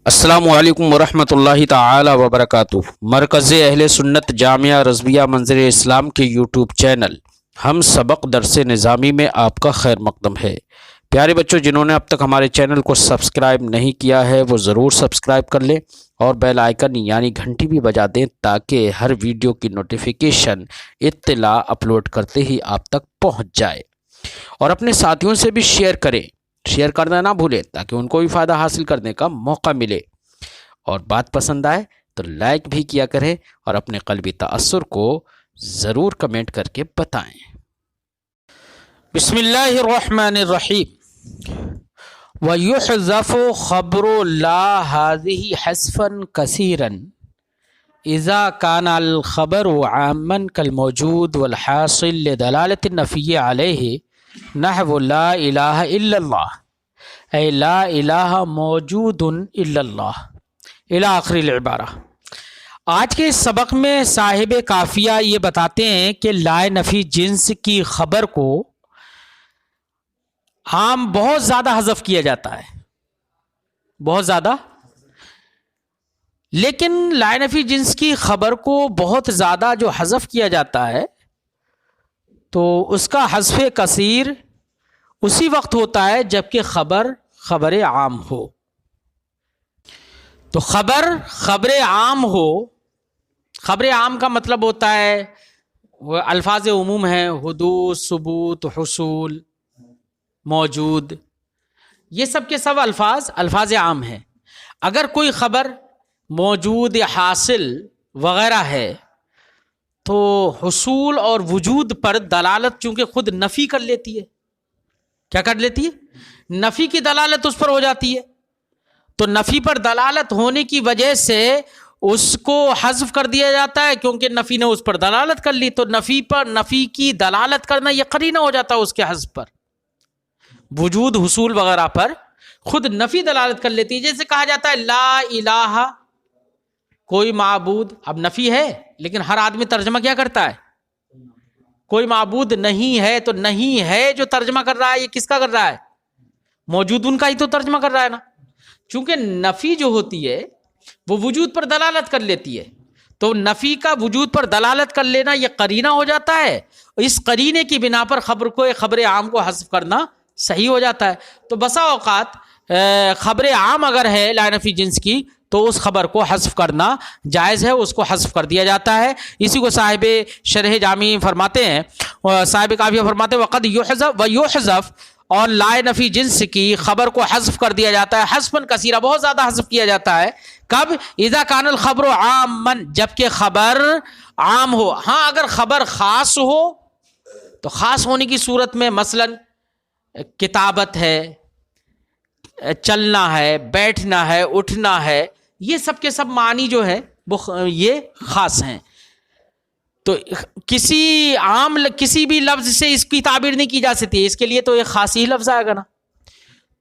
السلام علیکم ورحمۃ اللہ تعالی وبرکاتہ۔ مرکز اہل سنت جامعہ رضویہ منظر اسلام کے یوٹیوب چینل ہم سبق درس نظامی میں آپ کا خیر مقدم ہے۔ پیارے بچوں، جنہوں نے اب تک ہمارے چینل کو سبسکرائب نہیں کیا ہے وہ ضرور سبسکرائب کر لیں اور بیل آئیکن یعنی گھنٹی بھی بجا دیں تاکہ ہر ویڈیو کی نوٹیفیکیشن اطلاع اپلوڈ کرتے ہی آپ تک پہنچ جائے، اور اپنے ساتھیوں سے بھی شیئر کریں، شیئر کرنا نہ بھولیں تاکہ ان کو بھی فائدہ حاصل کرنے کا موقع ملے، اور بات پسند آئے تو لائک بھی کیا کریں اور اپنے قلبی تأثر کو ضرور کمنٹ کر کے بتائیں۔ بسم اللہ الرحمن الرحیم۔ وَيُحْذَفُ خَبْرُ لَا هَذِهِ حَذْفًا كَثِيرًا إِذَا كَانَ الْخَبَرُ عَامًّا كَالْمَوْجُودِ وَالْحَاصِلِ لِدَلَالَةِ النَّفْيِ عَلَيْهِ نحو لا الہ الا اللہ اے لا الہ موجود الا اللہ الی آخر العبارہ۔ آج کے اس سبق میں صاحب کافیہ یہ بتاتے ہیں کہ لا نفی جنس کی خبر کو عام بہت زیادہ حذف کیا جاتا ہے، بہت زیادہ، لیکن لا نفی جنس کی خبر کو بہت زیادہ جو حذف کیا جاتا ہے تو اس کا حذف کثیر اسی وقت ہوتا ہے جبکہ خبر عام ہو۔ تو خبر عام ہو، خبر عام کا مطلب ہوتا ہے وہ الفاظ عموم ہیں، حدوث، ثبوت، حصول، موجود، یہ سب کے سب الفاظ عام ہیں۔ اگر کوئی خبر موجود یا حاصل وغیرہ ہے تو حصول اور وجود پر دلالت چونکہ خود نفی کر لیتی ہے، کیا کر لیتی ہے؟ نفی کی دلالت اس پر ہو جاتی ہے، تو نفی پر دلالت ہونے کی وجہ سے اس کو حذف کر دیا جاتا ہے کیونکہ نفی نے اس پر دلالت کر لی، تو نفی کی دلالت کرنا یہ قرینہ ہو جاتا ہے اس کے حذف پر۔ وجود، حصول وغیرہ پر خود نفی دلالت کر لیتی ہے، جیسے کہا جاتا ہے لا الہ، کوئی معبود، اب نفی ہے لیکن ہر آدمی ترجمہ کیا کرتا ہے؟ کوئی معبود نہیں ہے، تو نہیں ہے جو ترجمہ کر رہا ہے یہ کس کا کر رہا ہے؟ موجود ان کا ہی تو ترجمہ کر رہا ہے نا، چونکہ نفی جو ہوتی ہے وہ وجود پر دلالت کر لیتی ہے، تو نفی کا وجود پر دلالت کر لینا یہ قرینہ ہو جاتا ہے، اس قرینے کی بنا پر خبر عام کو حذف کرنا صحیح ہو جاتا ہے۔ تو بسا اوقات خبر عام اگر ہے لا نفی جنس کی تو اس خبر کو حذف کرنا جائز ہے، اس کو حذف کر دیا جاتا ہے۔ اسی کو صاحب شرح جامی فرماتے ہیں، صاحب کافیہ فرماتے ہیں وقد یحذف، اور لا نفی جنس کی خبر کو حذف کر دیا جاتا ہے حذفاً کثیرہ، بہت زیادہ حذف کیا جاتا ہے۔ کب؟ اذا کان الخبر عاما، جبکہ خبر عام ہو۔ ہاں اگر خبر خاص ہو تو خاص ہونے کی صورت میں مثلا کتابت ہے، چلنا ہے، بیٹھنا ہے، اٹھنا ہے، یہ سب کے سب معنی جو ہے وہ یہ خاص ہیں، تو کسی بھی لفظ سے اس کی تعبیر نہیں کی جا سکتی، اس کے لیے تو ایک خاص ہی لفظ آئے گا نا،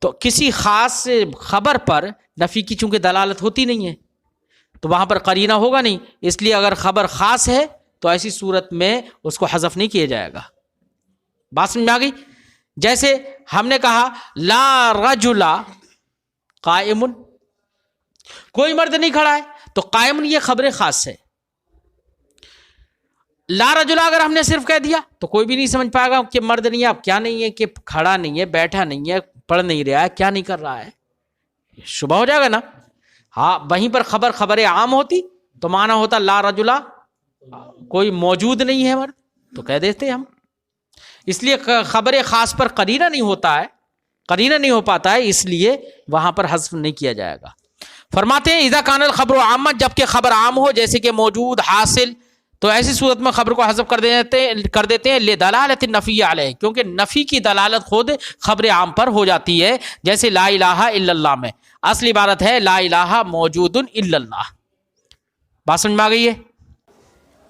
تو کسی خاص خبر پر نفی کی چونکہ دلالت ہوتی نہیں ہے تو وہاں پر قرینہ ہوگا نہیں، اس لیے اگر خبر خاص ہے تو ایسی صورت میں اس کو حذف نہیں کیا جائے گا۔ بات سمجھ میں آ گئی؟ جیسے ہم نے کہا لا رجل قائم، کوئی مرد نہیں کھڑا ہے، تو قائم یہ خبر خاص ہے۔ لا رجل اگر ہم نے صرف کہہ دیا تو کوئی بھی نہیں سمجھ پائے گا کہ مرد نہیں ہے، اب کیا نہیں ہے کہ کھڑا نہیں ہے، بیٹھا نہیں ہے، پڑھ نہیں رہا ہے، کیا نہیں کر رہا ہے، شبہ ہو جائے گا نا۔ ہاں وہیں پر خبر عام ہوتی تو معنی ہوتا لا رجل، کوئی موجود نہیں ہے مرد، تو کہہ دیتے ہم۔ اس لیے خبر خاص پر قرینہ نہیں ہوتا ہے، قرینہ نہیں ہو پاتا ہے، اس لیے وہاں پر حذف نہیں کیا جائے گا۔ فرماتے ہیں اذا کان الخبر عاما، جبکہ خبر عام ہو جیسے کہ موجود، حاصل، تو ایسی صورت میں خبر کو حذف کر دیتے ہیں لدلالت النفی علیہ، کیونکہ نفی کی دلالت خود خبر عام پر ہو جاتی ہے، جیسے لا الہ الا اللہ میں اصل عبارت ہے لا الہ موجود الا اللہ۔ بات سمجھ میں آ گئی ہے؟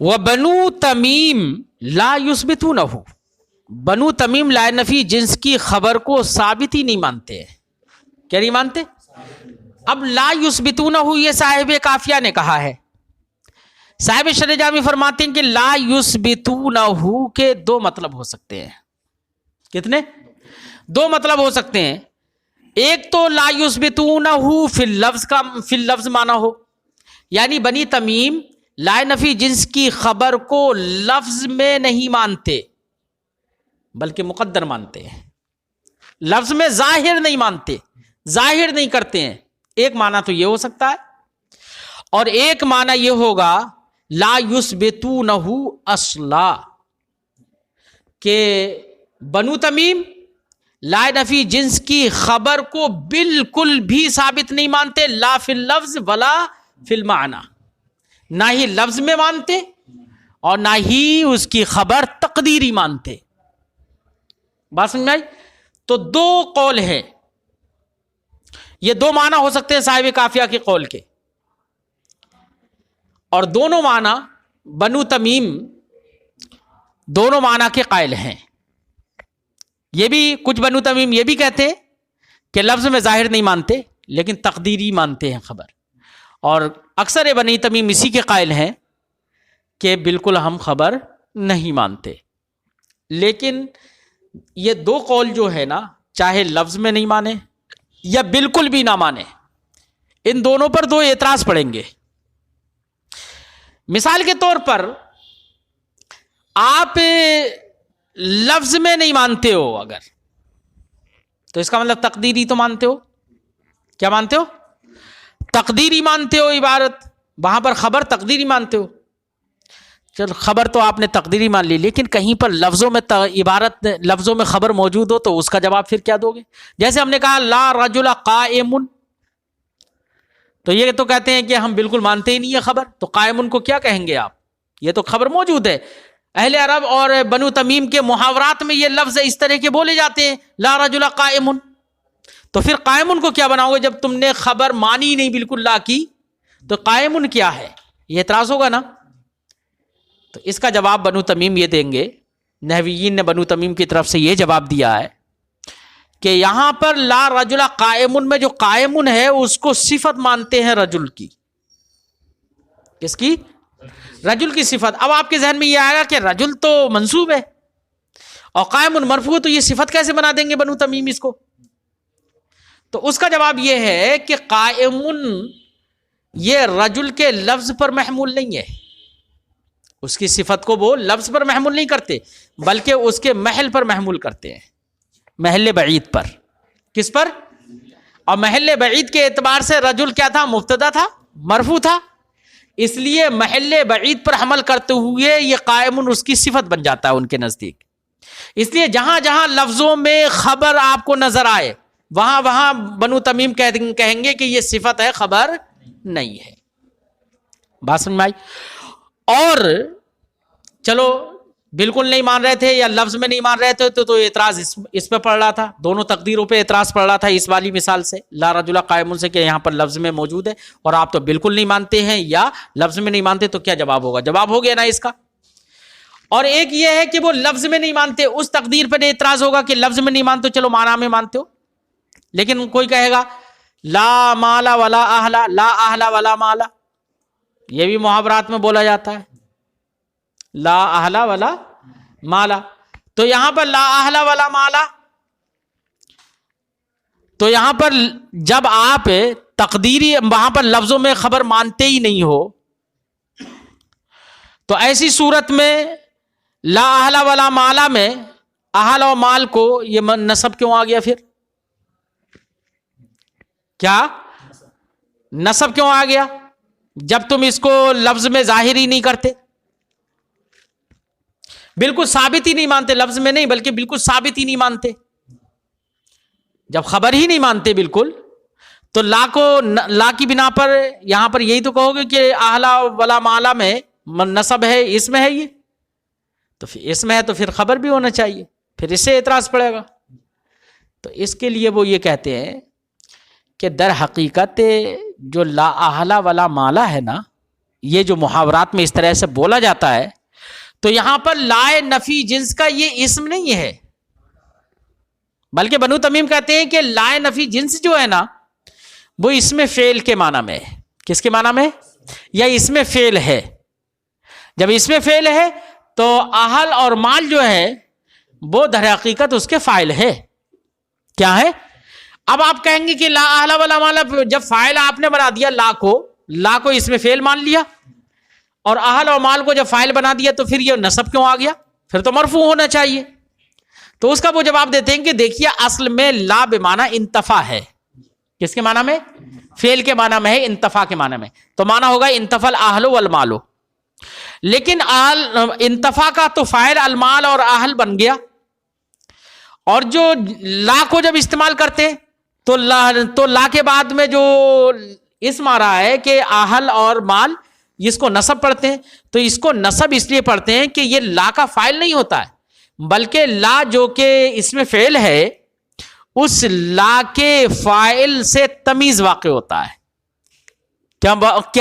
وبنو تمیم لا یثبتونہ، بنو تمیم لا نفی جنس کی خبر کو ثابت ہی نہیں مانتے ہیں، کیا نہیں مانتے؟ اب لا یثبتونہ یہ صاحب کافیہ نے کہا ہے، صاحب شرح جامی فرماتے ہیں کہ لا یثبتونہ کے دو مطلب ہو سکتے ہیں۔ کتنے؟ دو مطلب ہو سکتے ہیں۔ ایک تو لا یثبتونہ فی اللفظ کا فی اللفظ معنی ہو، یعنی بنی تمیم لا نفی جنس کی خبر کو لفظ میں نہیں مانتے بلکہ مقدر مانتے ہیں، لفظ میں ظاہر نہیں مانتے، ظاہر نہیں کرتے ہیں۔ ایک معنی تو یہ ہو سکتا ہے، اور ایک معنی یہ ہوگا لا یثبتونہ اصلا، کہ بنو تمیم لا نفی جنس کی خبر کو بالکل بھی ثابت نہیں مانتے، لا فی اللفظ ولا فی المعنی، نہ ہی لفظ میں مانتے اور نہ ہی اس کی خبر تقدیری مانتے۔ بات سمجھ میں آئی؟ تو دو قول ہیں، یہ دو معنی ہو سکتے ہیں صاحب کافیہ کے قول کے، اور دونوں معنی بنو تمیم دونوں معنی کے قائل ہیں۔ یہ بھی کچھ بنو تمیم یہ بھی کہتے ہیں کہ لفظ میں ظاہر نہیں مانتے لیکن تقدیری مانتے ہیں خبر، اور اکثر بنی تمیم اسی کے قائل ہیں کہ بالکل ہم خبر نہیں مانتے۔ لیکن یہ دو قول جو ہے نا، چاہے لفظ میں نہیں مانے یا بالکل بھی نہ مانے، ان دونوں پر دو اعتراض پڑیں گے۔ مثال کے طور پر آپ لفظ میں نہیں مانتے ہو اگر، تو اس کا مطلب تقدیری تو مانتے ہو۔ کیا مانتے ہو؟ تقدیری مانتے ہو عبارت، وہاں پر خبر تقدیری مانتے ہو۔ چل خبر تو آپ نے تقدیری مان لی، لیکن کہیں پر لفظوں میں عبارت لفظوں میں خبر موجود ہو تو اس کا جواب پھر کیا دو گے؟ جیسے ہم نے کہا لا رجل قائم، تو یہ تو کہتے ہیں کہ ہم بالکل مانتے ہی نہیں ہے خبر، تو قائم کو کیا کہیں گے آپ؟ یہ تو خبر موجود ہے۔ اہل عرب اور بنو تمیم کے محاورات میں یہ لفظ اس طرح کے بولے جاتے ہیں، لا رجل قائم، تو پھر قائم کو کیا بناؤ گے جب تم نے خبر مانی نہیں بالکل لا کی؟ تو قائم کیا ہے؟ یہ اعتراض ہوگا نا۔ تو اس کا جواب بنو تمیم یہ دیں گے، نحویین نے بنو تمیم کی طرف سے یہ جواب دیا ہے کہ یہاں پر لا رجل قائم میں جو قائم ہے اس کو صفت مانتے ہیں رجل کی۔ کس کی؟ رجل کی صفت۔ اب آپ کے ذہن میں یہ آئے گا کہ رجل تو منصوب ہے اور قائم مرفوع، تو یہ صفت کیسے بنا دیں گے بنو تمیم اس کو؟ تو اس کا جواب یہ ہے کہ قائم یہ رجل کے لفظ پر محمول نہیں ہے، اس کی صفت کو وہ لفظ پر محمول نہیں کرتے بلکہ اس کے محل پر محمول کرتے ہیں، محل بعید پر۔ کس پر؟ اور محل بعید کے اعتبار سے رجل کیا تھا؟ مبتدا تھا، مرفوع تھا، اس لیے محل بعید پر حمل کرتے ہوئے یہ قائم اس کی صفت بن جاتا ہے ان کے نزدیک۔ اس لیے جہاں جہاں لفظوں میں خبر آپ کو نظر آئے وہاں وہاں بنو تمیم کہیں گے کہ یہ صفت ہے، خبر نہیں ہے۔ بات سمجھ میں آئی؟ اور چلو بالکل نہیں مان رہے تھے یا لفظ میں نہیں مان رہے تھے تو اعتراض اس پہ پڑ رہا تھا، دونوں تقدیروں پہ اعتراض پڑ رہا تھا اس والی مثال سے، لا رجل قائم سے، کہ یہاں پر لفظ میں موجود ہے اور آپ تو بالکل نہیں مانتے ہیں یا لفظ میں نہیں مانتے، تو کیا جواب ہوگا؟ جواب ہو گیا نا اس کا۔ اور ایک یہ ہے کہ وہ لفظ میں نہیں مانتے، اس تقدیر پہ اعتراض ہوگا کہ لفظ میں نہیں مانتے چلو معنی میں مانتے ہو، لیکن کوئی کہے گا لا مالا ولا اہلا، لا اہلا ولا مالا، یہ بھی محاورات میں بولا جاتا ہے، لا اہلا ولا مالا، تو یہاں پر لا اہلا ولا مالا، تو یہاں پر جب آپ تقدیری وہاں پر لفظوں میں خبر مانتے ہی نہیں ہو تو ایسی صورت میں لا اہلا ولا مالا میں اہل و مال کو یہ نسب کیوں آ گیا؟ پھر کیا نسب کیوں آ گیا جب تم اس کو لفظ میں ظاہر ہی نہیں کرتے، بالکل ثابت ہی نہیں مانتے، لفظ میں نہیں بلکہ بالکل ثابت ہی نہیں مانتے؟ جب خبر ہی نہیں مانتے بالکل تو لا کی بنا پر یہاں پر یہی تو کہو گے کہ اہلا ولا مالا میں نسب ہے، اس میں ہے، یہ تو اس میں ہے تو پھر خبر بھی ہونا چاہیے، پھر اس سے اعتراض پڑے گا۔ تو اس کے لیے وہ یہ کہتے ہیں کہ در حقیقت جو لا اہلا ولا مالا ہے نا، یہ جو محاورات میں اس طرح سے بولا جاتا ہے، تو یہاں پر لا نفی جنس کا یہ اسم نہیں ہے، بلکہ بنو تمیم کہتے ہیں کہ لا نفی جنس جو ہے نا وہ اسم فعل کے معنی میں ہے۔ کس کے معنی میں؟ یا اسم فعل ہے۔ جب اسم فعل ہے تو اہل اور مال جو ہے وہ در حقیقت اس کے فاعل ہے۔ کیا ہے؟ اب آپ کہیں گے کہ لا اہل ولا مال، جب فاعل آپ نے بنا دیا لا کو اس میں فعل مان لیا، اور اہل اور مال کو جب فاعل بنا دیا تو پھر یہ نصب کیوں آ گیا؟ پھر تو مرفوع ہونا چاہیے۔ تو اس کا وہ جواب دیتے ہیں کہ دیکھیے اصل میں لا بمعنی انتفا ہے۔ کس کے معنی میں؟ فعل کے معنی میں ہے، انتفا کے معنی میں، تو معنی ہوگا انتفا الاہل والمال۔ لیکن انتفا کا تو فاعل المال اور اہل بن گیا، اور جو لا کو جب استعمال کرتے ہیں تو لا کے بعد میں جو اسم آ رہا ہے کہ اہل اور مال، اس کو نصب پڑھتے ہیں، تو اس کو نصب اس لیے پڑھتے ہیں کہ یہ لا کا فاعل نہیں ہوتا ہے، بلکہ لا جو کہ اس میں فعل ہے، اس لا کے فاعل سے تمیز واقع ہوتا ہے۔ کیا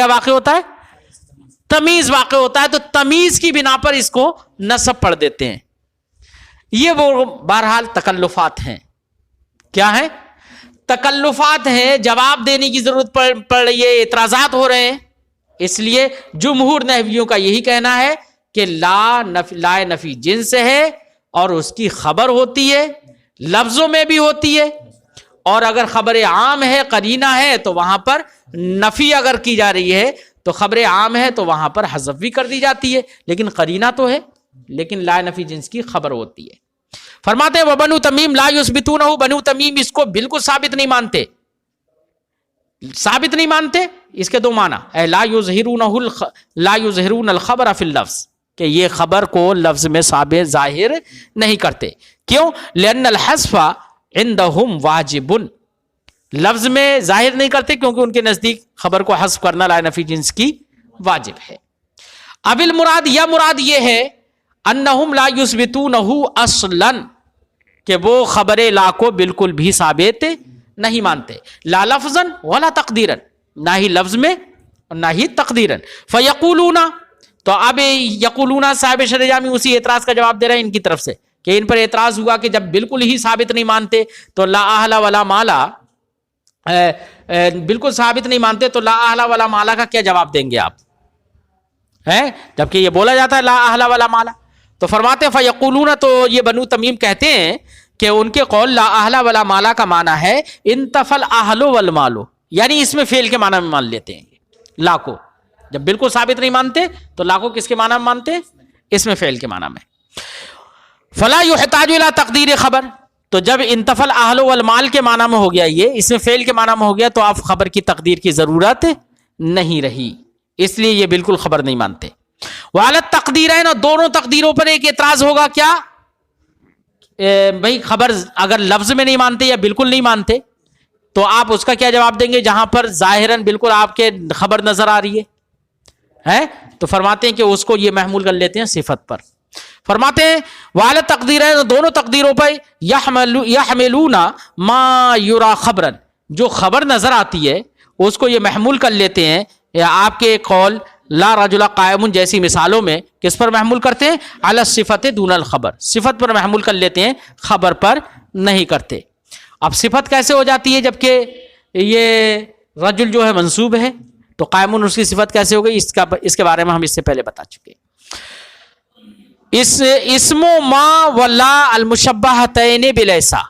واقع ہوتا ہے؟ تمیز واقع ہوتا ہے، تو تمیز کی بنا پر اس کو نصب پڑھ دیتے ہیں۔ یہ وہ بہرحال تکلفات ہیں۔ کیا ہیں؟ تکلفات ہیں، جواب دینے کی ضرورت پڑ رہی ہے، اعتراضات ہو رہے ہیں، اس لیے جمہور نحویوں کا یہی کہنا ہے کہ لا نفی جنس ہے، اور اس کی خبر ہوتی ہے، لفظوں میں بھی ہوتی ہے، اور اگر خبر عام ہے، قرینہ ہے، تو وہاں پر نفی اگر کی جا رہی ہے تو خبر عام ہے تو وہاں پر حذف بھی کر دی جاتی ہے، لیکن قرینہ تو ہے، لیکن لا نفی جنس کی خبر ہوتی ہے۔ فرماتے ہیں وبنو تمیم لا یثبتونہ، بنو تمیم اس کو بالکل ثابت نہیں مانتے۔ ثابت نہیں مانتے، اس کے دو معنی، لا یظہرون الخبر فی اللفظ، کہ یہ خبر کو لفظ میں ثابت ظاہر نہیں کرتے۔ کیوں؟ لأن الحذف عندهم واجب، لفظ میں ظاہر نہیں کرتے کیونکہ ان کے نزدیک خبر کو حذف کرنا لا نفی جنس کی واجب ہے۔ اب المراد، یا مراد یہ ہے انہم لا یثبتونہ اصلا، کہ وہ خبر لا کو بالکل بھی ثابت نہیں مانتے، لا لفظا ولا تقدیرا، نہ ہی لفظ میں اور نہ ہی تقدیرا۔ فیقولون، تو اب یقولون صاحب شرح جامی اسی اعتراض کا جواب دے رہے ہیں ان کی طرف سے، کہ ان پر اعتراض ہوا کہ جب بالکل ہی ثابت نہیں مانتے تو لا اہل ولا مالا، بالکل ثابت نہیں مانتے تو لا اہل ولا مالا کا کیا جواب دیں گے آپ؟ جبکہ یہ بولا جاتا ہے لا اہل ولا مالا۔ تو فرماتے ہیں فیقولون، تو یہ بنو تمیم کہتے ہیں کہ ان کے قول لا اہل ولا مالا کا معنی ہے انتفل اہل والمال، یعنی اس میں فعل کے معنی میں مان لیتے ہیں لا کو، جب بالکل ثابت نہیں مانتے تو لا کو کس کے معنی میں مانتے؟ اس میں فعل کے معنی میں۔ فلا یحتاج الی تقدیر خبر، تو جب انتفل اہل والمال کے معنی میں ہو گیا، یہ اس میں فعل کے معنی میں ہو گیا، تو آپ خبر کی تقدیر کی ضرورت نہیں رہی، اس لیے یہ بالکل خبر نہیں مانتے۔ وعلی التقدیرین، اور دونوں تقدیروں پر ایک اعتراض ہوگا، کیا بھئی خبر اگر لفظ میں نہیں مانتے یا بالکل نہیں مانتے تو آپ اس کا کیا جواب دیں گے جہاں پر ظاہراً بالکل آپ کے خبر نظر آ رہی ہے؟ تو فرماتے ہیں کہ اس کو یہ محمول کر لیتے ہیں صفت پر۔ فرماتے ہیں وعلی تقدیرین، دونوں تقدیروں پر یحملون ما یرا خبرن، جو خبر نظر آتی ہے اس کو یہ محمول کر لیتے ہیں، یا آپ کے قول لا رجل قائم جیسی مثالوں میں کس پر محمول کرتے ہیں؟ علی الصفت دون الخبر، صفت پر محمول کر لیتے ہیں، خبر پر نہیں کرتے۔ اب صفت کیسے ہو جاتی ہے جبکہ یہ رجل جو ہے منصوب ہے؟ تو قائمون اس کی صفت کیسے ہو گئی؟ اس کے بارے میں ہم اس سے پہلے بتا چکے۔ اسم ما و لا المشبہتین بلیسا،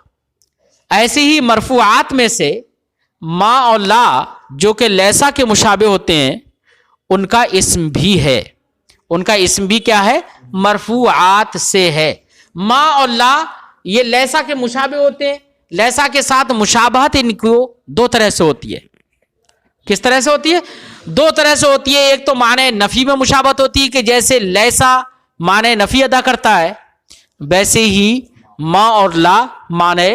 ایسی ہی مرفوعات میں سے ما اور لا جو کہ لیسا کے مشابہ ہوتے ہیں ان کا اسم بھی ہے، ان کا اسم بھی کیا ہے؟ مرفوعات سے ہے۔ ما اور لا یہ لیسا کے مشابہ ہوتے ہیں، لیسا کے ساتھ مشابہت ان کو دو طرح سے ہوتی ہے۔ کس طرح سے ہوتی ہے؟ دو طرح سے ہوتی ہے۔ ایک تو معنی نفی میں مشابہت ہوتی ہے کہ جیسے لیسا معنی نفی ادا کرتا ہے ویسے ہی ما اور لا معنی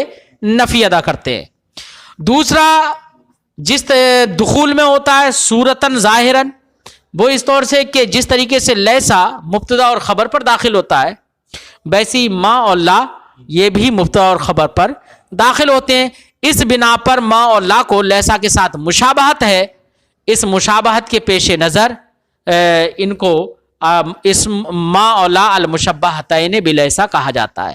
نفی ادا کرتے ہیں۔ دوسرا جس دخول میں ہوتا ہے صورتاً ظاہراً، وہ اس طور سے کہ جس طریقے سے لیسا مبتدا اور خبر پر داخل ہوتا ہے ویسے ہی ما اور لا یہ بھی مبتدا اور خبر پر داخل ہوتے ہیں۔ اس بنا پر ما اور لا کو لیسا کے ساتھ مشابہت ہے، اس مشابہت کے پیش نظر ان کو اسم ما اور لا المشبہتین بلیسا کہا جاتا ہے۔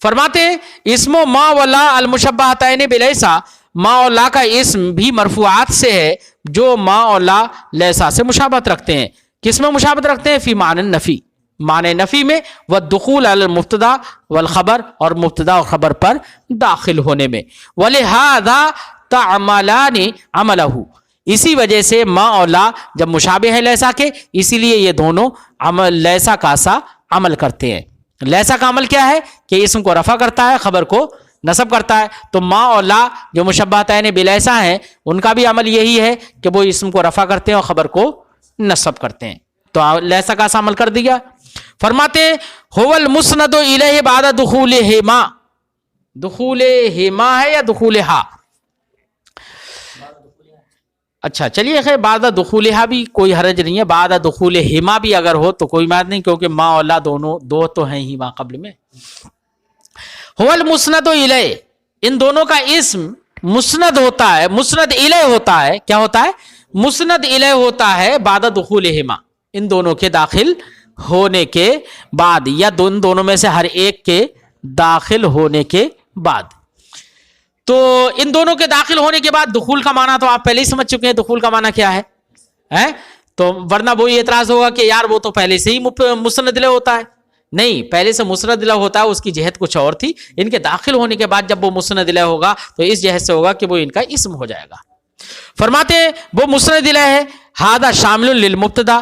فرماتے ہیں اسم ما و لا المشبہتین بلیسا، ما اور لا کا اسم بھی مرفوعات سے ہے جو ما اور لا لیسا سے مشابہت رکھتے ہیں۔ کس میں مشابہت رکھتے ہیں؟ فی معنی نفی، معنی نفی میں، والدخول علی المبتدا والخبر، اور مبتدا اور خبر پر داخل ہونے میں، ولہذا تعملان عملہ، اسی وجہ سے ما اور لا جب مشابہ ہے لیسا کے، اسی لیے یہ دونوں عمل لیسا کا سا عمل کرتے ہیں۔ لیسا کا عمل کیا ہے کہ اسم کو رفع کرتا ہے، خبر کو نصب کرتا ہے، تو ما اور لا جو مشبہتین بلیسا ہیں ان کا بھی عمل یہی ہے کہ وہ اسم کو رفع کرتے ہیں اور خبر کو نصب کرتے ہیں، تو لیسا کا سا عمل کر دیا۔ فرماتے ہیں هو المسند الیہ بعد دخولہما، دخولہما ہے یا دخولہا؟ اچھا چلیے خیر، بعد دخولہا بھی کوئی حرج نہیں ہے، بعد دخولہما بھی اگر ہو تو کوئی بات نہیں، کیونکہ ما اور لا دونوں دو تو ہیں ہی ما قبل میں۔ هو المسند الیہ، ان دونوں کا اسم مسند ہوتا ہے، مسند الیہ ہوتا ہے، کیا ہوتا ہے؟ مسند الیہ ہوتا ہے بعد دخولہما، ان دونوں کے داخل ہونے کے بعد، یا ان دونوں میں سے ہر ایک کے داخل ہونے کے بعد۔ تو ان دونوں کے داخل ہونے کے بعد دخول کا معنی تو آپ پہلے ہی سمجھ چکے ہیں، دخول کا معنی کیا ہے؟ تو ورنہ وہی اعتراض ہوگا کہ یار وہ تو پہلے سے ہی مسند الیہ ہوتا ہے۔ نہیں، پہلے سے مسند الیہ ہوتا ہے، اس کی جہت کچھ اور تھی، ان کے داخل ہونے کے بعد جب وہ مسند الیہ ہوگا تو اس جہت سے ہوگا کہ وہ ان کا اسم ہو جائے گا۔ فرماتے ہیں وہ مسند الیہ ہے، ھذا شامل للمبتدا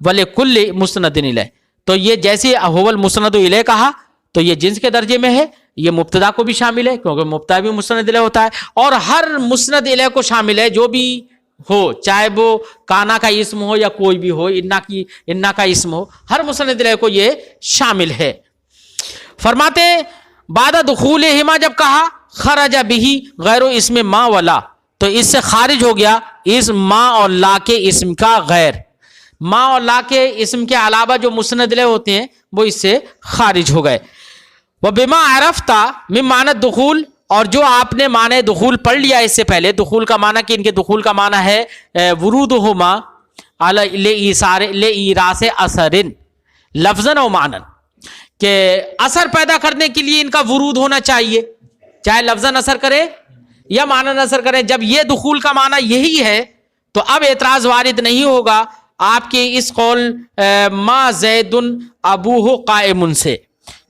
ولکل مسند الیہ، تو یہ جیسے هو المسند الیہ کہا تو یہ جنس کے درجے میں ہے، یہ مبتدا کو بھی شامل ہے کیونکہ مبتدا بھی مسند الیہ ہوتا ہے، اور ہر مسند الیہ کو شامل ہے جو بھی ہو، چاہے وہ کانا کا اسم ہو یا کوئی بھی ہو، انا کا اسم ہو، ہر مسند الیہ کو یہ شامل ہے۔ فرماتے بعد دخولہما جب کہا خرج بہ غیر اسم ما ولا، تو اس سے خارج ہو گیا اس ما اور لا کے اسم کا غیر، ما اور لا کے اسم کے علاوہ جو مسند الیہ ہوتے ہیں وہ اس سے خارج ہو گئے۔ وبما عرفت من معنی الدخول، اور جو آپ نے معنی دخول پڑھ لیا اس سے پہلے، دخول کا معنی کہ ان کے دخول کا معنی ہے ورودہما لایراث اثر لفظاً و معنی، کہ اثر پیدا کرنے کے لیے ان کا ورود ہونا چاہیے، چاہے لفظاً اثر کرے یا معنی اثر کرے۔ جب یہ دخول کا معنی یہی ہے تو اب اعتراض وارد نہیں ہوگا آپ کے اس قول ما زید ابوہ قائم سے،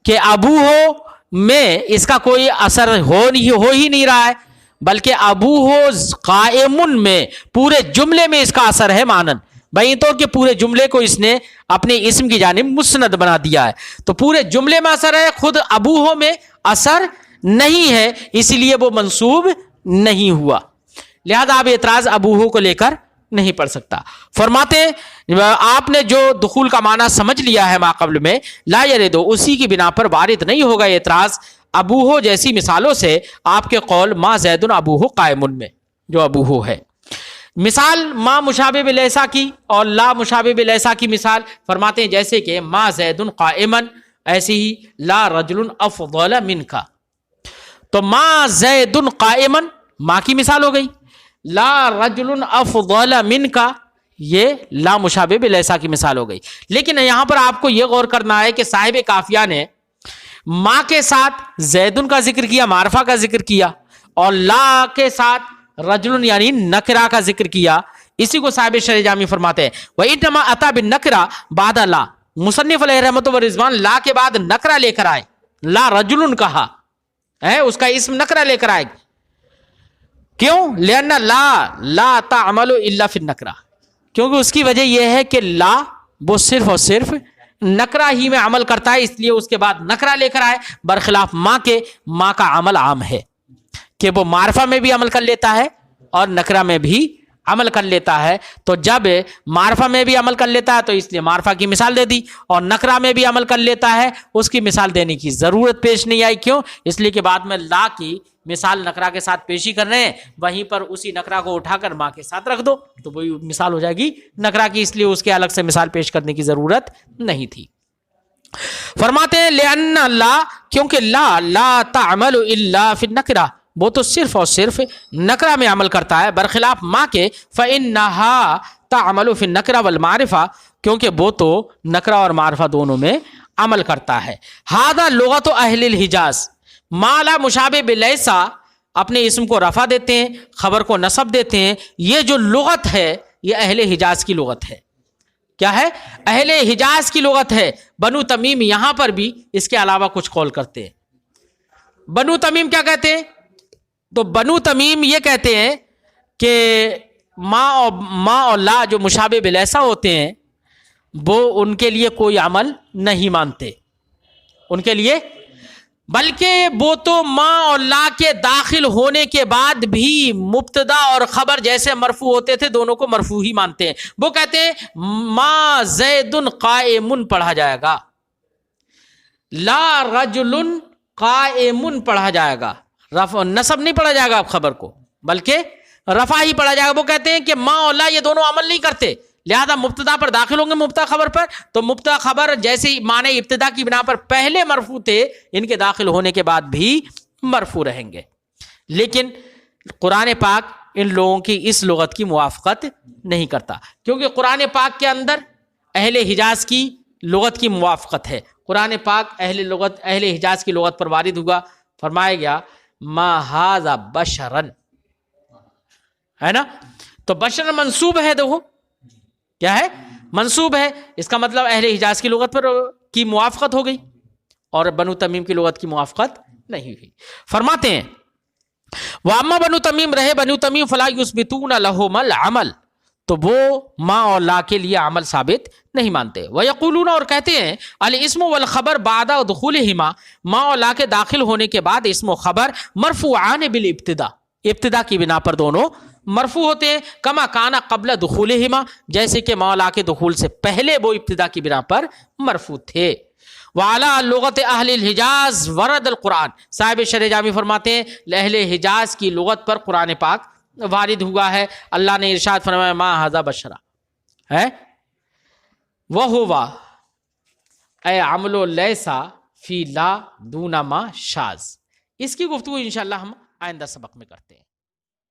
کہ ابوہ میں اس کا کوئی اثر ہو ہی نہیں رہا ہے، بلکہ ابوہ قائم میں پورے جملے میں اس کا اثر ہے مانن، بھائی تو کہ پورے جملے کو اس نے اپنے اسم کی جانب مسند بنا دیا ہے، تو پورے جملے میں اثر ہے، خود ابوہ میں اثر نہیں ہے، اسی لیے وہ منصوب نہیں ہوا، لہذا آپ اعتراض ابوہ کو لے کر نہیں پڑھ سکتا۔ فرماتے آپ نے جو دخول کا معنی سمجھ لیا ہے ما قبل میں، لا یردو، اسی کی بنا پر وارد نہیں ہوگا اعتراض ابوہ جیسی مثالوں سے آپ کے قول ما زید ابوہ قائم میں جو ابوہ ہے۔ مثال ما مشابہ بلیسا کی اور لا مشابہ بلیسا کی مثال فرماتے ہیں جیسے کہ ما زید قائما، ایسے ہی لا رجل افضل منک، تو ما زید قائما ما کی مثال ہو گئی، لا رجل افضل منک یہ لا مشابہ بلیسا کی مثال ہو گئی۔ لیکن یہاں پر آپ کو یہ غور کرنا ہے کہ صاحب قافیہ نے ما کے ساتھ زیدن کا ذکر کیا، معرفہ کا ذکر کیا، اور لا کے ساتھ رجل یعنی نکرہ کا ذکر کیا، اسی کو صاحب شرح جامی فرماتے ہیں وَإِنَّمَا أَتَى بِالنَّكْرَةِ بَعْدَ لَا، مصنف علیہ رحمۃ و رضوان لا کے بعد نکرہ لے کر آئے، لا رجل کہا ہے، اس کا اسم نکرہ لے کر آئے، کیوں؟ لأن لا تعمل الا فی النکرہ، کیونکہ اس کی وجہ یہ ہے کہ لا وہ صرف اور صرف نکرہ ہی میں عمل کرتا ہے، اس لیے اس کے بعد نکرہ لے کر آئے، برخلاف ما کے، ما کا عمل عام ہے کہ وہ معرفہ میں بھی عمل کر لیتا ہے اور نکرہ میں بھی عمل کر لیتا ہے، تو جب معرفہ میں بھی عمل کر لیتا ہے تو اس لیے معرفہ کی مثال دے دی، اور نکرہ میں بھی عمل کر لیتا ہے اس کی مثال دینے کی ضرورت پیش نہیں آئی، کیوں؟ اس لیے کہ بعد میں لا کی مثال نکرہ کے ساتھ پیشی کر رہے ہیں، وہیں پر اسی نکرہ کو اٹھا کر ماں کے ساتھ رکھ دو تو وہی مثال ہو جائے گی نکرہ کی، اس لیے اس کے الگ سے مثال پیش کرنے کی ضرورت نہیں تھی۔ فرماتے ہیں لأن لا، کیونکہ لا تعمل الا فی النکرہ، وہ تو صرف اور صرف نکرہ میں عمل کرتا ہے، برخلاف ما کے فإنها تعمل فی النکرہ والمعرفہ، کیونکہ وہ تو نکرہ اور معرفہ دونوں میں عمل کرتا ہے۔ ھذا لغت اہل الحجاز، ما لا مشابہ بلیسا اپنے اسم کو رفع دیتے ہیں، خبر کو نصب دیتے ہیں، یہ جو لغت ہے یہ اہل حجاز کی لغت ہے، کیا ہے؟ اہل حجاز کی لغت ہے. بنو تمیم یہاں پر بھی اس کے علاوہ کچھ قول کرتے ہیں. بنو تمیم کیا کہتے ہیں؟ تو بنو تمیم یہ کہتے ہیں کہ ما اور لا جو مشابہ بالیسا ہوتے ہیں وہ ان کے لیے کوئی عمل نہیں مانتے ان کے لیے، بلکہ وہ تو ما اور لا کے داخل ہونے کے بعد بھی مبتدا اور خبر جیسے مرفوع ہوتے تھے دونوں کو مرفوع ہی مانتے ہیں. وہ کہتے ہیں ما زید قائم پڑھا جائے گا، لا رجل قائم پڑھا جائے گا، رفع نصب نہیں پڑھا جائے گا اب خبر کو بلکہ رفع ہی پڑھا جائے گا. وہ کہتے ہیں کہ ما اور لا یہ دونوں عمل نہیں کرتے، لہذا مبتدا پر داخل ہوں گے مبتدا خبر پر، تو مبتدا خبر جیسے ہی معنی ابتدا کی بنا پر پہلے مرفوع تھے ان کے داخل ہونے کے بعد بھی مرفوع رہیں گے. لیکن قرآن پاک ان لوگوں کی اس لغت کی موافقت نہیں کرتا، کیونکہ قرآن پاک کے اندر اہل حجاز کی لغت کی موافقت ہے. قرآن پاک اہل حجاز کی لغت پر وارد ہوا، فرمایا گیا ما ھذا بشرا، ہے نا؟ تو بشر منصوب ہے، دیکھو کیا ہے؟ منصوب ہے. اس کا مطلب اہل حجاز کی لغت پر کی موافقت ہو گئی اور بنو تمیم کی لغت کی موافقت نہیں ہوئی. فرماتے ہیں واما بنو تمیم، رہے بنو تمیم فلا یثبتون لہم العمل، تو وہ ما اور لا کے لیے عمل ثابت نہیں مانتے. ویقولون، اور کہتے ہیں الاسم والخبر بعد دخولہما، ما اور لا کے داخل ہونے کے بعد اسم و خبر مرفوعان بالابتدا، ابتدا کی بنا پر دونوں مرفوع ہوتے ہیں. کما کانا قبل دخولہما، جیسے کہ ما اور لا کے دخول سے پہلے وہ ابتدا کی بنا پر مرفوع تھے. وعلی لغت اہل الحجاز ورد القرآن، صاحب شرح جامی فرماتے ہیں اہل حجاز کی لغت پر قرآن پاک وارد ہوا ہے. اللہ نے ارشاد فرمایا ما ھذا بشرا ہے وہوا اے عمل لیسا فی لا دون ما شاذ. اس کی گفتگو انشاءاللہ ہم آئندہ سبق میں کرتے ہیں.